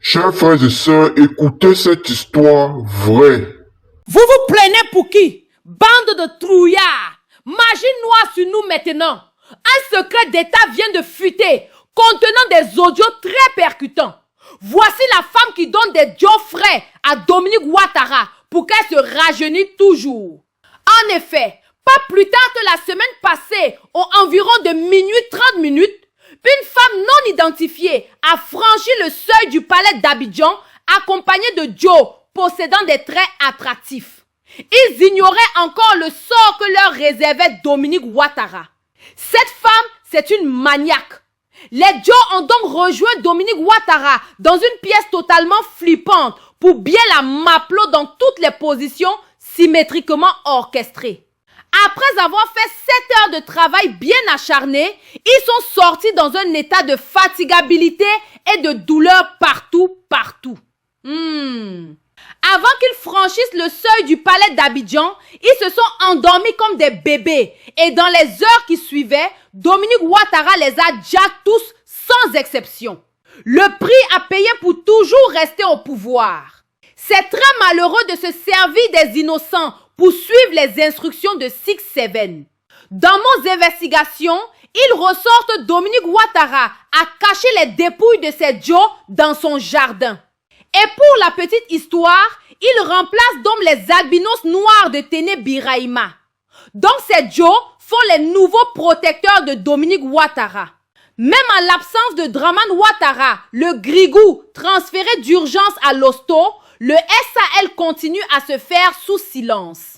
Chers frères et sœurs, écoutez cette histoire vraie. Vous vous plaignez pour qui? Bande de trouillards. Magie noire sur nous maintenant. Un secret d'État vient de fuiter, contenant des audios très percutants. Voici la femme qui donne des dios frais à Dominique Ouattara pour qu'elle se rajeunisse toujours. En effet, pas plus tard que la semaine passée, aux environs de minuit 30 minutes, une femme non identifiée a franchi le seuil du palais d'Abidjan accompagnée de Joe possédant des traits attractifs. Ils ignoraient encore le sort que leur réservait Dominique Ouattara. Cette femme, c'est une maniaque. Les Joe ont donc rejoint Dominique Ouattara dans une pièce totalement flippante pour bien la maplo dans toutes les positions symétriquement orchestrées. Après avoir fait 7 heures de travail bien acharné, ils sont sortis dans un état de fatigabilité et de douleur partout. Avant qu'ils franchissent le seuil du palais d'Abidjan, ils se sont endormis comme des bébés. Et dans les heures qui suivaient, Dominique Ouattara les a déjà tous sans exception. Le prix à payer pour toujours rester au pouvoir. C'est très malheureux de se servir des innocents pour suivre les instructions de 6-7. Dans nos investigations, il ressort que Dominique Ouattara a caché les dépouilles de ses Joe dans son jardin. Et pour la petite histoire, il remplace donc les albinos noirs de Téné Birahima. Donc ces Joe font les nouveaux protecteurs de Dominique Ouattara. Même en l'absence de Draman Ouattara, le grigou transféré d'urgence à l'hosto, le SAL continue à se faire sous silence.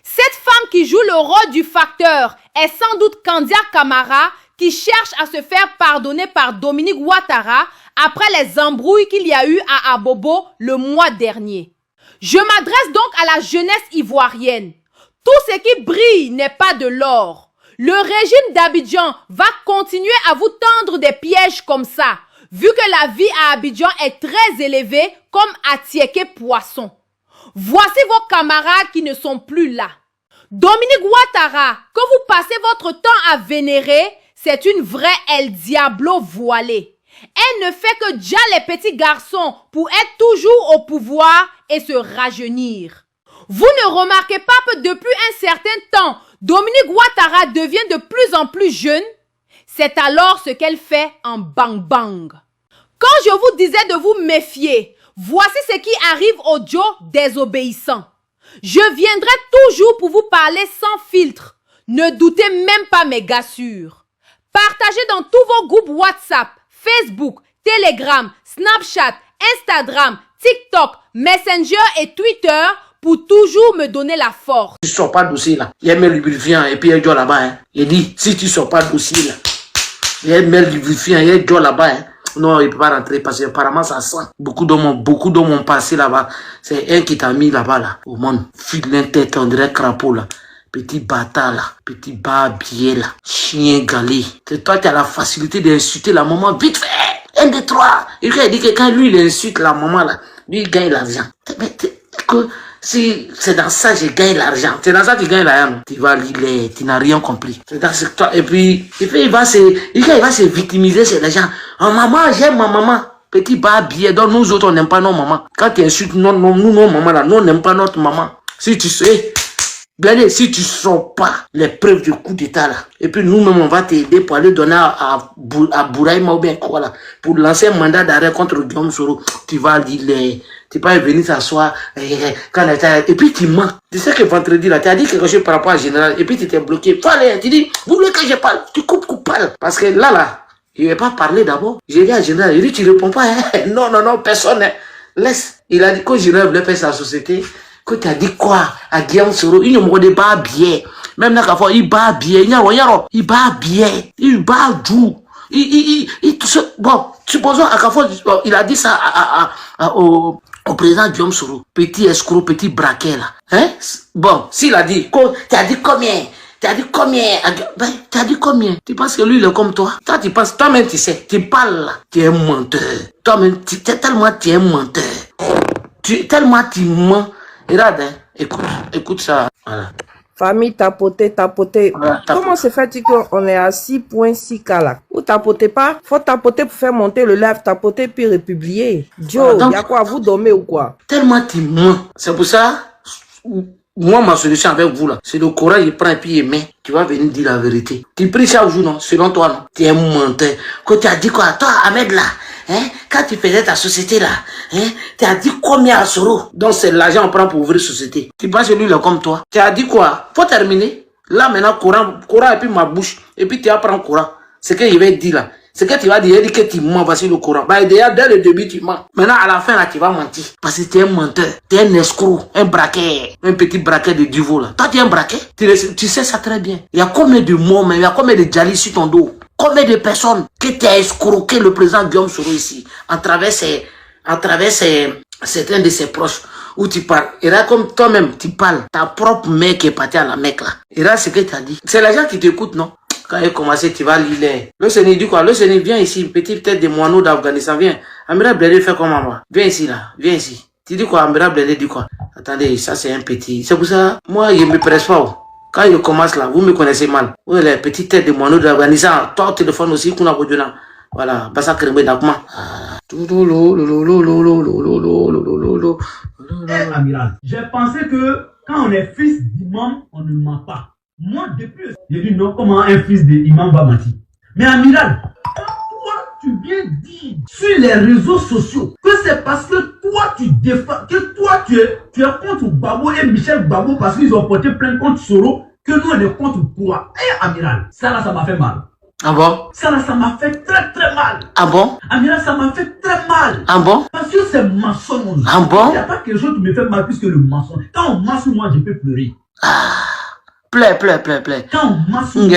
Cette femme qui joue le rôle du facteur est sans doute Kandia Camara qui cherche à se faire pardonner par Dominique Ouattara après les embrouilles qu'il y a eu à Abobo le mois dernier. Je m'adresse donc à la jeunesse ivoirienne. Tout ce qui brille n'est pas de l'or. Le régime d'Abidjan va continuer à vous tendre des pièges comme ça, vu que la vie à Abidjan est très élevée comme à Tiéké Poisson. Voici vos camarades qui ne sont plus là. Dominique Ouattara, que vous passez votre temps à vénérer, c'est une vraie El Diablo voilée. Elle ne fait que déjà les petits garçons pour être toujours au pouvoir et se rajeunir. Vous ne remarquez pas que depuis un certain temps, Dominique Ouattara devient de plus en plus jeune? C'est alors ce qu'elle fait en bang-bang. Quand je vous disais de vous méfier, voici ce qui arrive aux Joe désobéissants. Je viendrai toujours pour vous parler sans filtre. Ne doutez même pas mes gassures. Partagez dans tous vos groupes WhatsApp, Facebook, Telegram, Snapchat, Instagram, TikTok, Messenger et Twitter pour toujours me donner la force. Tu sors pas dossier là. Il y a un mail lubrifiant et puis il y a un Joe là-bas. Hein. Il dit, si tu sors pas dossier là, il y a un mail lubrifiant, il y a un Joe là-bas. Hein. Non, il ne peut pas rentrer parce qu'apparemment ça sent. Beaucoup d'hommes ont passé là-bas. C'est un qui t'a mis là-bas là. Au monde, file tête, on dirait crapaud là. Petit bâtard là, petit barbier là, chien galé. C'est toi qui as la facilité d'insulter la maman vite fait. 1, 2, 3. Et il dit que quand lui il insulte la maman là, lui il gagne l'argent. Si c'est dans ça que je gagne l'argent, c'est dans ça que tu gagnes l'argent. Tu vas lire, tu n'as rien compris. C'est dans ce toi. Et puis il va se victimiser sur les gens. Oh maman, j'aime ma maman. Petit barbier, donc nous autres on n'aime pas nos mamans. Quand tu insultes nos mamans là, nous on n'aime pas notre maman. Si tu sais. Bien, si tu ne sors pas les preuves du coup d'état là, et puis nous-mêmes on va t'aider pour aller donner à Bouraïma ou bien quoi là, pour lancer un mandat d'arrêt contre Guillaume Soro, tu vas dire, tu vas venir s'asseoir, et puis tu mens. Tu sais que vendredi là, tu as dit quelque chose par rapport à Général, et puis tu t'es bloqué. Fallait, tu dis, vous voulez que je parle, tu coupes, parle. Parce que là, il ne va pas parler d'abord. J'ai dit à Général, il dit, tu ne réponds pas, hein? Non, personne, hein. Laisse. Il a dit que Général voulait faire sa société. Que tu as dit quoi à Guillaume Soro, il ne me pas bien. Même là, il bat bien. Il bat bien. Il bat doux. Bon, supposons à fois, il a dit ça au président Guillaume Soro. Petit escroc, petit braquet là. Hein? Bon, s'il a dit, tu as dit combien? Tu as dit combien? Tu penses que lui, il est comme toi? Toi, tu penses, toi-même, tu sais, tu parles là. Tu es un menteur. Toi-même, tellement tu es un menteur. Tellement tu mens. Regarde, hein. Écoute ça. Voilà. Famille, tapoter. Voilà, Comment se fait-il qu'on est à 6.6K là? Vous tapotez pas? Faut tapoter pour faire monter le live, tapoter puis republier. Joe, Voilà, y a quoi? Vous dormez ou quoi? tellement tu mens. C'est pour ça, moi, ma solution avec vous là, c'est le Coran, il prend et puis il met. Tu vas venir dire la vérité. Tu pries chaque jour, non? Selon toi, non? Tu es un menteur. Quand tu as dit quoi? Toi, Ahmed là, hein? Quand tu faisais ta société là, hein? Tu as dit combien à Soro? Donc c'est l'argent qu'on prend pour ouvrir société. Tu penses que lui, il est comme toi? Tu as dit quoi? Faut terminer. Là maintenant, Coran et puis ma bouche. Et puis tu apprends Coran. C'est que je vais dire là. C'est que tu vas dire que tu mens, voici le Coran. Bah, déjà, dès le début, tu mens. Maintenant, à la fin, là, tu vas mentir. Parce que tu es un menteur. Tu es un escroc, un braquet, un petit braquet de Duvo, là. Toi, tu es un braquet. Tu sais ça très bien. Il y a combien de morts, mais il y a combien de djalis sur ton dos? Combien de personnes que tu as escroqué le président Guillaume Soro ici, à travers certains de ses proches, où tu parles. Et là, comme toi-même, tu parles. Ta propre mère qui est partie à la Mecque, là. Et là, c'est ce que tu as dit. C'est les gens qui t'écoutent, non? Quand il a commencé, tu vas lire. Le Séné dit quoi? Le Séné, viens ici, petite tête de moineau d'Afghanistan, viens. Amira Blédé fait comme moi. Viens ici, là. Viens ici. Tu dis quoi? Amira Blédé dit quoi? Attendez, ça c'est un petit. C'est pour ça, moi, je me presse pas. Quand il commence là, vous me connaissez mal. Oui, les petites têtes de moineau d'Afghanistan. Toi, au téléphone aussi, qu'on a besoin. Voilà. Bassa Kremé d'Akma. Amiral, j'ai pensé que quand on est fils d'imam, on ne ment pas. Moi, depuis, j'ai dit non, comment un fils d'imam va mentir. Mais Amiral, quand toi, tu viens dire sur les réseaux sociaux que c'est parce que toi, tu défends, que toi, tu es contre Babo et Michel Babo parce qu'ils ont porté plainte contre Soro, que nous, on est contre toi. Eh, Amiral, ça là, ça m'a fait mal. Ah bon? Ça là, ça m'a fait très très mal. Ah bon? Amiral, ça m'a fait très mal. Ah bon? Parce que c'est mensonge. Ah bon? Il n'y a pas quelque chose qui me fait mal plus que le mensonge. Quand on ment sur moi, je peux pleurer. Pleure. Quand on ment sur moi,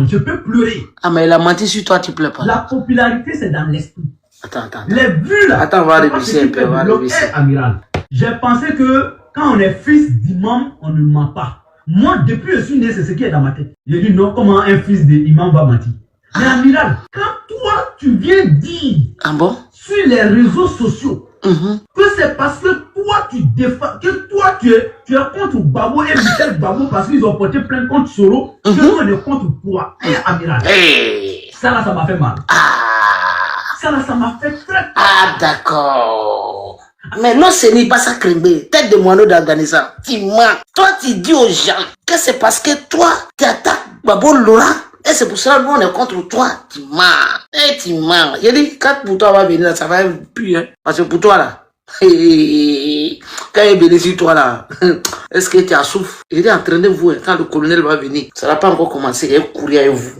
je peux pleurer. Ah, mais il a menti sur toi, tu pleures pas. La popularité, c'est dans l'esprit. Attends. Les vues là. Attends, on va réviser un peu, on va réviser. Amiral, j'ai pensé que quand on est fils d'imam, on ne ment pas. Moi, depuis que je suis né, c'est ce qui est dans ma tête. J'ai dit non, comment un fils d'imam va mentir. Mais Amiral, quand toi, tu viens dire Ah bon? sur les réseaux sociaux que c'est parce que toi, tu défends, que toi, tu es contre Babo et Michel Babo parce qu'ils ont porté plainte contre Soro, que nous, on est contre toi. Amiral, ça là, ça m'a fait mal. Ça là, ça m'a fait très mal. Ah, d'accord. Mais non, ce n'est pas ça, Kremé. Tête de moineau d'Afghanistan. Tu mens. Toi, tu dis aux gens que c'est parce que toi, tu attaques Babo Laura. Et c'est pour ça que nous, on est contre toi. Tu mens. Tu mens. J'ai dit, quand pour toi va venir, ça va plus, hein. Parce que pour toi, là, quand il est venu sur toi, là, est-ce que tu as souffert? Il est en train de vous, quand le colonel va venir, ça n'a pas encore commencé. Il est couru avec vous.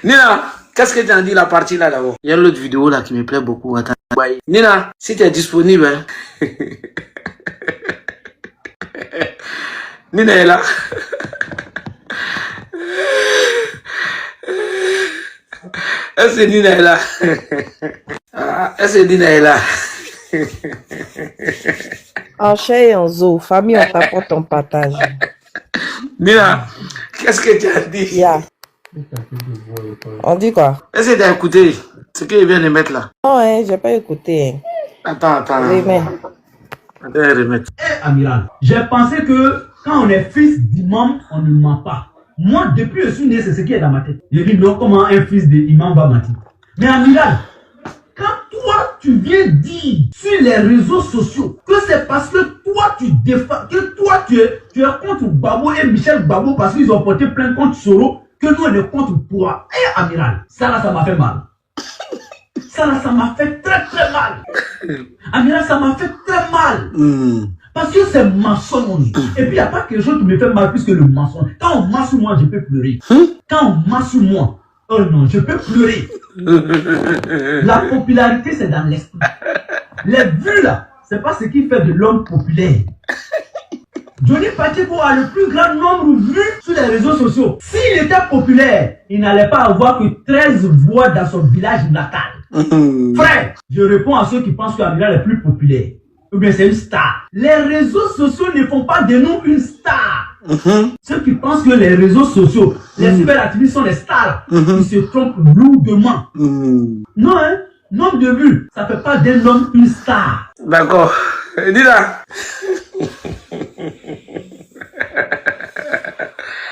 Nina, qu'est-ce que tu as dit la partie là d'abord? Il y a l'autre vidéo là qui me plaît beaucoup. Attends. Nina, si tu es disponible, hein. Nina est là. Est-ce que Nina est là? Est-ce que Nina est là? En chair et en zoo, famille, on t'apporte ton partage. Nina, qu'est-ce que tu as dit? Yeah. On dit quoi? Est-ce que tu as écouté ce qu'il vient de mettre là? Non, hein, j'ai pas écouté. Attends. Remets. Remettre. Amiral, j'ai pensé que quand on est fils d'imam, on ne ment pas. Moi, depuis que je suis né, c'est ce qui est dans ma tête. J'ai dit non, comment un fils d'imam va mentir. Mais Amiral, quand toi, tu viens dire sur les réseaux sociaux que c'est parce que toi, tu défends, que toi, tu es contre Babo et Michel Babo parce qu'ils ont porté plainte contre Soro, que nous, on est contre toi. Amiral, ça là, ça m'a fait mal. Ça là, ça m'a fait très très mal. Amiral, ça m'a fait très mal. Parce que c'est mensonge. Et puis, il n'y a pas quelque chose qui me fait mal plus que le mensonge. Quand on ment sur moi, je peux pleurer. Quand on ment sur moi, oh non, je peux pleurer. La popularité, c'est dans l'esprit. Les vues là, c'est pas ce qui fait de l'homme populaire. Johnny Pacheco a le plus grand nombre de vues sur les réseaux sociaux. S'il était populaire, il n'allait pas avoir que 13 voix dans son village natal. Frère, je réponds à ceux qui pensent qu'Amiral est plus populaire. Ou bien c'est une star. Les réseaux sociaux ne font pas de nous une star. Ceux qui pensent que les réseaux sociaux, les cyberactivistes sont des stars, ils se trompent lourdement. Non, hein, nombre de vues, ça fait pas d'un homme une star. D'accord. Dis là.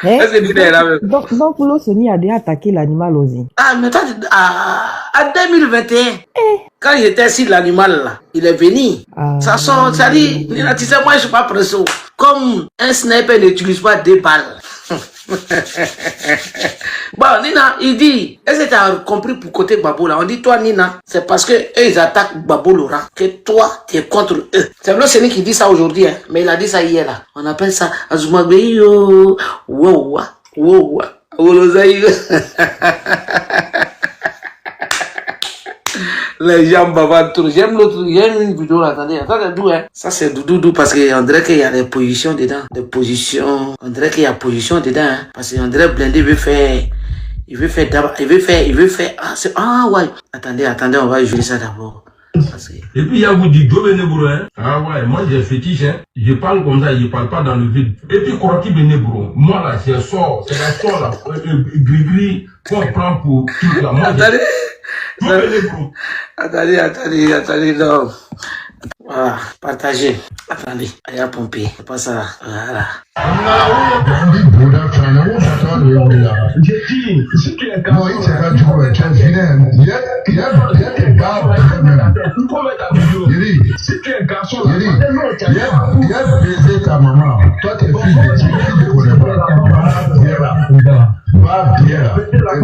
Hein? Est-ce que Nina est là même? Donc l'eau s'est mis à déjà attaquer l'animal aussi. Ah, mais toi, en 2021, quand j'étais sur l'animal là, il est venu. Ça sort, ça dit, Nina, tu sais, moi je suis pas pressé. Comme un sniper n'utilise pas 2 balles. Bon, Nina, il dit, est-ce que tu as compris pour côté Babo là? On dit, toi, Nina, c'est parce que eux, ils attaquent Babo Laurent que toi, tu es contre eux. C'est le Séné qui dit ça aujourd'hui, hein, mais il a dit ça hier là. On appelle ça Azumagbeyo. Wow, wow, wow. Les gens bavardent trop. J'aime l'autre, il y a une vidéo là, attendez, d'où, hein? Ça c'est Doudou parce qu'on dirait qu'il y a des positions dedans. Des positions, on dirait qu'il y a position dedans, hein. Parce qu'on dirait Blindé veut faire, ouais. Attendez, on va jouer ça d'abord. Et puis il y a vous dit Benebro, hein? Ah ouais, moi j'ai fétiche, hein? Je parle comme ça, je parle pas dans le vide. Et puis Koraki Benebro, moi là, c'est sort, c'est la sort là, gris-gris, qu'on prend pour tout là. Moi, Attendez, non. Voilà, partagez. Attendez, il y a pompé. C'est pas ça. Voilà. Si tu es garçon, il y a des gars, si tu es garçon, il y a baisé ta maman. Toi, t'es fille de Dieu, tu ne connais pas. Va bien là,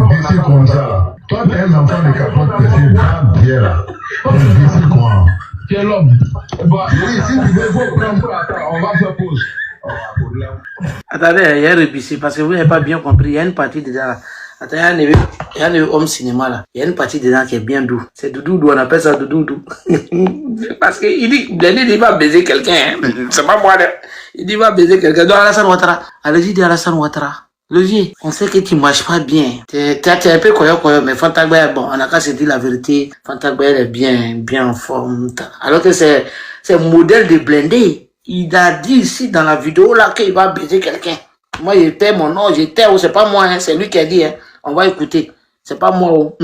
baisé comme ça. Toi, t'es un enfant de capote, va bien là. Baisé quoi? Quel homme? Si tu veux, faut prendre. Attends, on va faire pause. Attendez, il y a répété parce que vous n'avez pas bien compris. Il y a une partie dedans là. Attendez, il y a un homme cinéma là. Il y a une partie dedans qui est bien doux. C'est Doudou, on appelle ça Doudou. Parce qu'il dit, il va baiser quelqu'un. Hein. C'est pas moi là. Il dit, il va baiser quelqu'un. Donc Alassane Ouattara. Allez-y, dis Alassane Ouattara. Levier, on sait que tu marches pas bien. T'es un peu koyo, mais Fantagba, bon, on a qu'à se dire la vérité. Fantagba, elle est bien en forme. Alors que c'est modèle de Blindé. Il a dit ici dans la vidéo là qu'il va baiser quelqu'un. Moi, j'étais mon nom, c'est pas moi, hein, c'est lui qui a dit, hein. On va écouter. C'est pas moi, oh.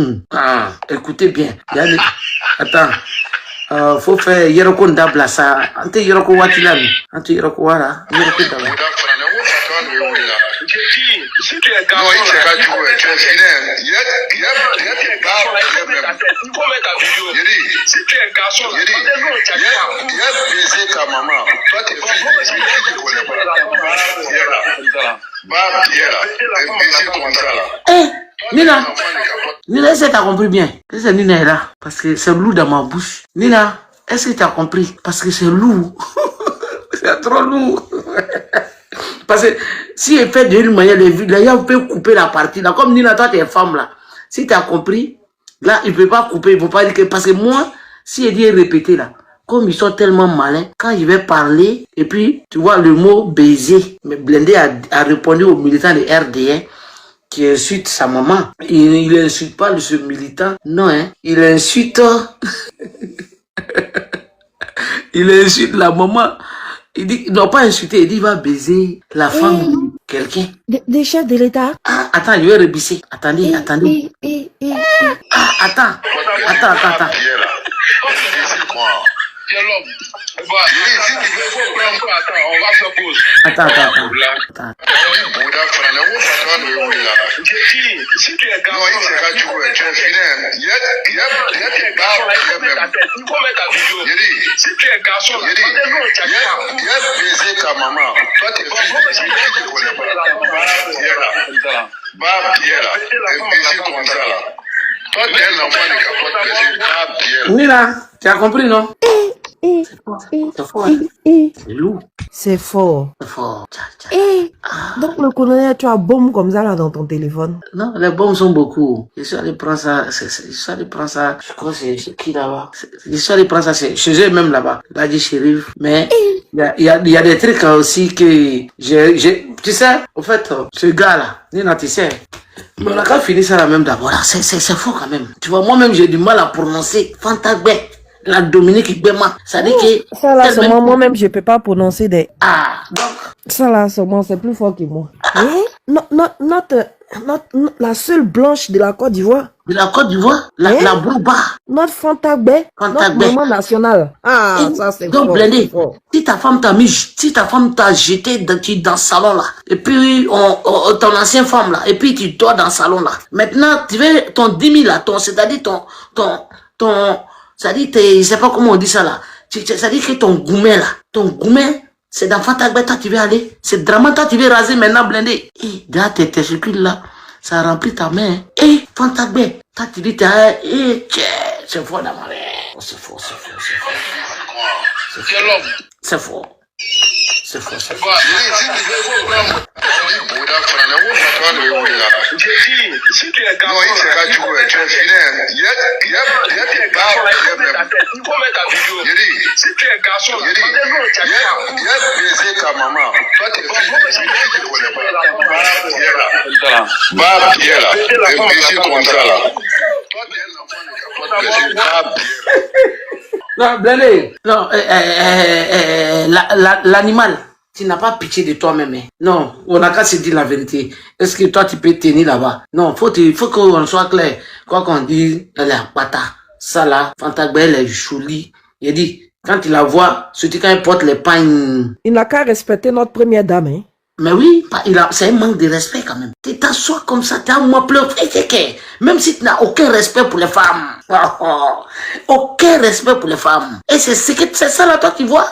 Écoutez bien. Attends. Faut faire Yeroko Ndabla, ça. Ante Yeroko Watilami. Ante Yeroko Wara. Yeroko Ndabla. Si tu es garçon, il y a des gars, si tu es garçon, il y a baisé ta maman. Toi, t'es fille de Dieu, tu ne connais pas. Va bien là, baisé comme ça là. Nina, est-ce que t'as compris bien? Est-ce que Nina est là? Parce que c'est lourd dans ma bouche. Nina, est-ce que t'as compris? Parce que c'est lourd. C'est trop lourd. Parce que si elle fait d'une manière, les gens peuvent couper la partie. Là, comme Nina, toi, t'es femme là. Si t'as compris, là, il ne peut pas couper. Il ne faut pas dire que. Parce que moi, si elle dit répéter là, comme ils sont tellement malins, quand je vais parler, et puis, tu vois le mot baiser. Mais Blindé a répondu aux militants de RDN qui insulte sa maman. Il n'insulte pas ce militant. Non, hein. Il insulte. Il insulte la maman. Il dit, il ne doit pas insulter, il dit, il va baiser la femme de quelqu'un. Des chefs de l'État. Ah, attends, je vais rebisser. Attendez. Ah, attends. Quel homme? Si tu veux, faut prendre. Attends, on va faire pause. Attends. Si tu es garçon, il y a des gars, il faut mettre ta vidéo. Si tu es garçon, il y a baisé ta maman. Toi, t'es fille de Dieu, tu ne connais pas. Va bien là, baisé comme ça là. Toi, t'es un enfant de capote, va bien. Nina, tu as compris, non? C'est fort. C'est lourd. C'est fort. C'est fort. Donc le colonel, tu as bombe comme ça là dans ton téléphone. Non, les bombes sont beaucoup. Je suis allé prendre ça. Je crois que c'est qui là-bas? Je suis allé prendre ça chez eux même là-bas. Là, du shérif. Mais il y a des trucs aussi que tu sais, au fait, ce gars là, Nina, tu sais. Mais on a qu'à finir ça là même d'abord. C'est fort quand même. Tu vois, moi-même j'ai du mal à prononcer Fantagbe. La Dominique Bema, ça dit que... Ça là, seulement moi-même, je peux pas prononcer des... Ah, donc... Ça là, seulement, c'est plus fort que moi. la seule blanche de la Côte d'Ivoire. De la Côte d'Ivoire, la Brouba. Notre Fantagbé, notre maman nationale. Ah, ça c'est donc, fort. blindé, si ta femme t'a jeté dans le salon là, et puis ton ancienne femme là, et puis tu dors dans le salon là. Maintenant, tu veux ton 10 000 là, c'est-à-dire c'est-à-dire, je sais pas comment on dit ça là. C'est-à-dire que ton gourmet, c'est dans Fantagbé, toi tu veux aller. C'est vraiment toi tu veux raser maintenant, blindé. Et dans tes testicules là, ça remplit ta main. Et Fantagbé, toi tu dis, c'est fort dans ma main. C'est fort. Quel homme? C'est fort. C'est fort. Non, blindé. Non, l'animal, tu n'as pas pitié de toi-même. Hein. Non, on n'a qu'à se dire la vérité. Est-ce que toi, tu peux tenir là-bas? Non, faut qu'on soit clair. Quoi qu'on dise, elle est en pata. Ça là, Fantagbé, elle est jolie. Il dit, quand il la voit, surtout quand il porte les pagnes. Il n'a qu'à respecter notre première dame. Hein. Mais oui, c'est un manque de respect quand même. Tu t'assois comme ça, tu as moi pleuré. Même si tu n'as aucun respect pour les femmes. Aucun respect pour les femmes. Et c'est ça là, toi, tu vois.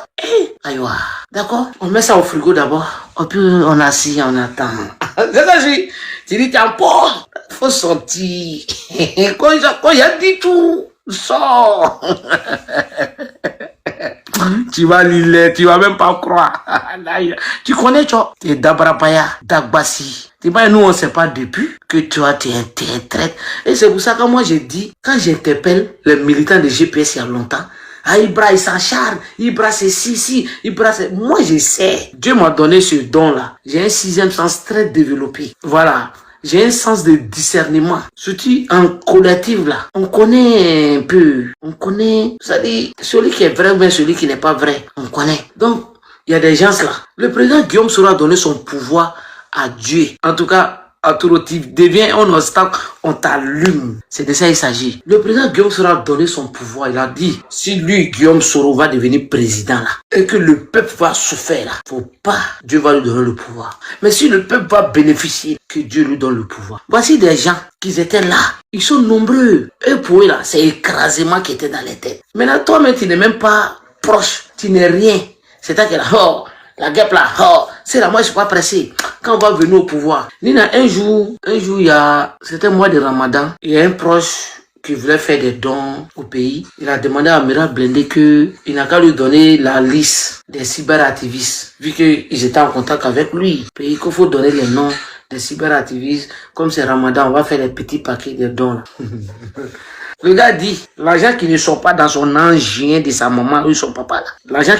Aïwa. D'accord? On met ça au frigo d'abord. Et puis on assis, on attend. C'est ça, tu dis, t'es en pause. Faut sortir. Quand il a dit tout, sors. Tu vas lire, tu vas même pas croire. Tu connais, tu vois, t'es Dabrapaya, Dagbassi. Tu vois, nous, on sait pas depuis que toi, t'es un traître. Et c'est pour ça que moi, j'ai dit, quand j'interpelle les militants de GPS il y a longtemps, ah, Ibra, il s'acharne, Ibra, c'est si, Ibra, c'est... Moi, je sais. Dieu m'a donné ce don-là. J'ai un 6e sens très développé. Voilà. J'ai un sens de discernement. Surtout en collectif là. On connaît un peu. On connaît, c'est-à-dire, celui qui est vrai ou bien celui qui n'est pas vrai. On connaît. Donc, il y a des gens là. Le président Guillaume Soro a donné son pouvoir à Dieu. En tout cas, à tout motif, devient un obstacle, on t'allume. C'est de ça il s'agit. Le président Guillaume Soro a donné son pouvoir. Il a dit, si lui, Guillaume Soro, va devenir président là, et que le peuple va souffrir là, faut pas, Dieu va lui donner le pouvoir. Mais si le peuple va bénéficier, que Dieu lui donne le pouvoir. Voici des gens qui étaient là. Ils sont nombreux. Et pour eux là, c'est écrasement qui était dans les têtes. Maintenant, toi-même, tu n'es même pas proche. Tu n'es rien. C'est-à-dire que la guêpe là, c'est là, moi je suis pas pressé. Quand on va venir au pouvoir, Nina, un jour, c'était le mois de Ramadan, il y a un proche qui voulait faire des dons au pays. Il a demandé à Amiral Blindé qu'il n'a qu'à lui donner la liste des cyberactivistes, vu qu'ils étaient en contact avec lui. Puis qu'il faut donner les noms des cyberactivistes. Comme c'est Ramadan, on va faire les petits paquets de dons là. Le gars dit, l'argent qui ne sort pas dans son engin de sa maman ou son papa là, l'argent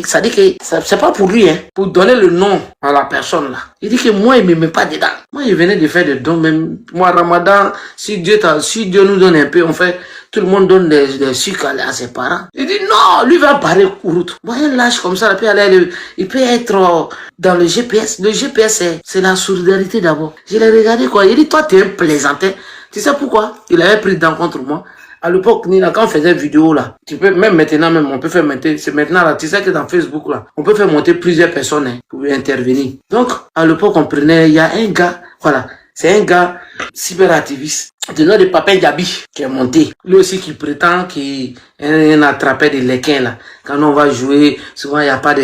ça dit que c'est pas pour lui, hein, pour donner le nom à la personne là. Il dit que moi, il me met pas dedans. Moi, il venait de faire des dons, même moi, Ramadan, si Dieu nous donne un peu, on fait, tout le monde donne des sucres à ses parents. Il dit non, lui va barrer route. Moi, un lâche comme ça, il peut être dans le GPS. Le GPS, c'est la solidarité d'abord. Je l'ai regardé quoi. Il dit, toi, t'es un plaisantin. Tu sais pourquoi? Il avait pris dents contre moi. À l'époque, Nina, quand on faisait vidéo là, tu peux, même maintenant, on peut faire monter, c'est maintenant là, tu sais que dans Facebook là, on peut faire monter plusieurs personnes, hein, pour intervenir. Donc, à l'époque, on prenait, il y a un gars, voilà, c'est un gars cyberactiviste, de nom de Papa Gabi, qui est monté. Lui aussi qui prétend qu'il attrapait des lequins là. Quand on va jouer, souvent il n'y a pas de,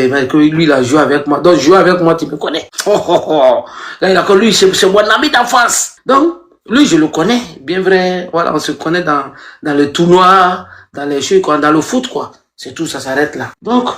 lui il a joué avec moi. Donc, jouer avec moi, tu me connais. Là, il a connu, c'est mon ami d'enfance. Donc, lui, je le connais, bien vrai. Voilà, on se connaît dans le tournoi, dans les jeux, quoi, dans le foot, quoi. C'est tout, ça s'arrête là. Donc,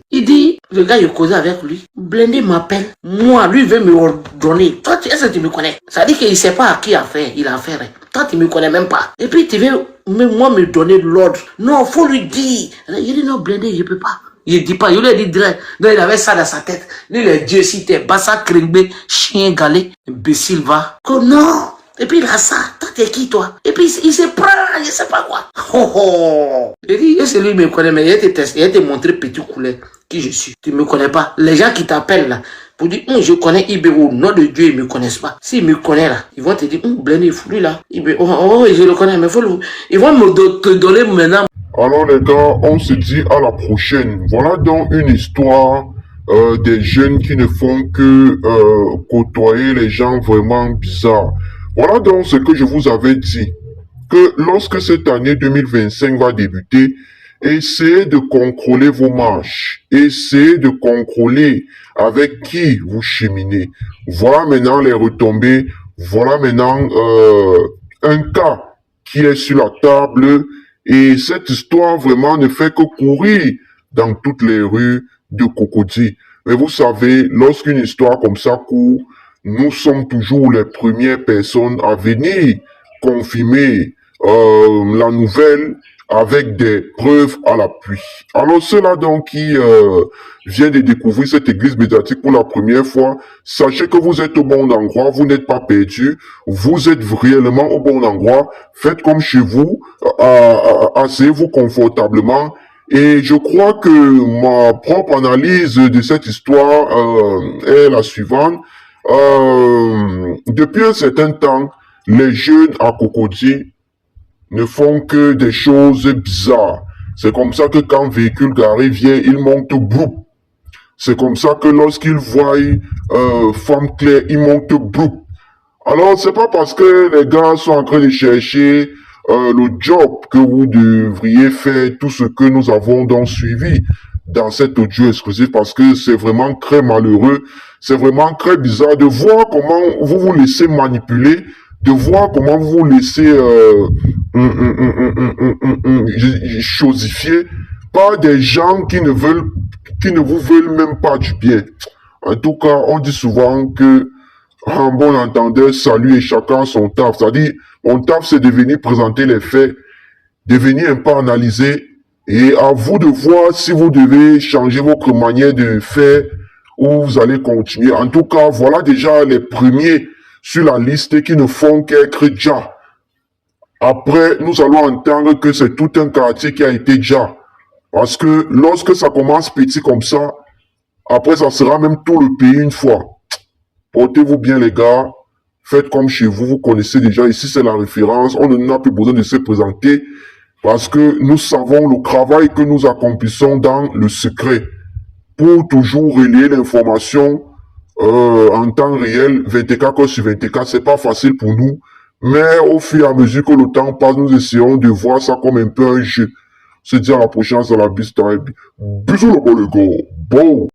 il dit, le gars, il causait avec lui. Blindé m'appelle. Moi, lui, il veut me ordonner. Toi, est-ce que tu me connais? Ça dit qu'il ne sait pas à qui il a affaire. Toi, tu me connais même pas. Et puis, tu veux, moi, me donner l'ordre. Non, faut lui dire. Il dit, non, Blindé, je peux pas. Il dit pas, il lui a dit direct. Donc, il avait ça dans sa tête. Lui, le Dieu, si t'es bassa, cringbé, chien galé, imbécile, va. Oh non! Et puis il a ça, toi t'es qui toi? Et puis il se prend, je sais pas quoi. Il dit, c'est lui qui me connaît, mais il a été montré petit coulet qui je suis. Tu me connais pas. Les gens qui t'appellent là, pour dire, je connais Ibé, au nom de Dieu, ils ne me connaissent pas. S'ils me connaissent là, ils vont te dire, Blende est fou là. Ibé, je le connais, mais ils vont te donner maintenant. Alors les gars, on se dit à la prochaine. Voilà donc une histoire des jeunes qui ne font que côtoyer les gens vraiment bizarres. Voilà donc ce que je vous avais dit. Que lorsque cette année 2025 va débuter, essayez de contrôler vos marches. Essayez de contrôler avec qui vous cheminez. Voilà maintenant les retombées. Voilà maintenant un cas qui est sur la table. Et cette histoire vraiment ne fait que courir dans toutes les rues de Cocody. Mais vous savez, lorsqu'une histoire comme ça court, nous sommes toujours les premières personnes à venir confirmer la nouvelle avec des preuves à l'appui. Alors ceux-là donc qui viennent de découvrir cette église médiatique pour la première fois, sachez que vous êtes au bon endroit, vous n'êtes pas perdu, vous êtes réellement au bon endroit, faites comme chez vous, asseyez-vous confortablement. Et je crois que ma propre analyse de cette histoire est la suivante. Depuis un certain temps, les jeunes à Cocody ne font que des choses bizarres. C'est comme ça que quand un véhicule garé vient, ils montent broup. C'est comme ça que lorsqu'ils voient femme claire, ils montent broup. Alors, c'est pas parce que les gars sont en train de chercher le job que vous devriez faire tout ce que nous avons donc suivi dans cet audio exclusif, parce que c'est vraiment très malheureux, c'est vraiment très bizarre de voir comment vous vous laissez manipuler, de voir comment vous vous laissez chosifier par des gens qui ne vous veulent même pas du bien. En tout cas, on dit souvent que en bon entendeur, salut et chacun son taf. C'est-à-dire, mon taf, c'est de venir présenter les faits, de venir un peu analyser, et à vous de voir si vous devez changer votre manière de faire ou vous allez continuer. En tout cas, voilà déjà les premiers sur la liste qui ne font qu'être déjà. Après, nous allons entendre que c'est tout un quartier qui a été déjà. Parce que lorsque ça commence petit comme ça, après ça sera même tout le pays une fois. Portez-vous bien les gars, faites comme chez vous, vous connaissez déjà, ici c'est la référence, on n'a plus besoin de se présenter parce que nous savons le travail que nous accomplissons dans le secret pour toujours relayer l'information en temps réel, 24 heures sur 24, c'est pas facile pour nous, mais au fur et à mesure que le temps passe, nous essayons de voir ça comme un peu un jeu. Se dit à la prochaine, c'est la bise. Bisous les gars, bon.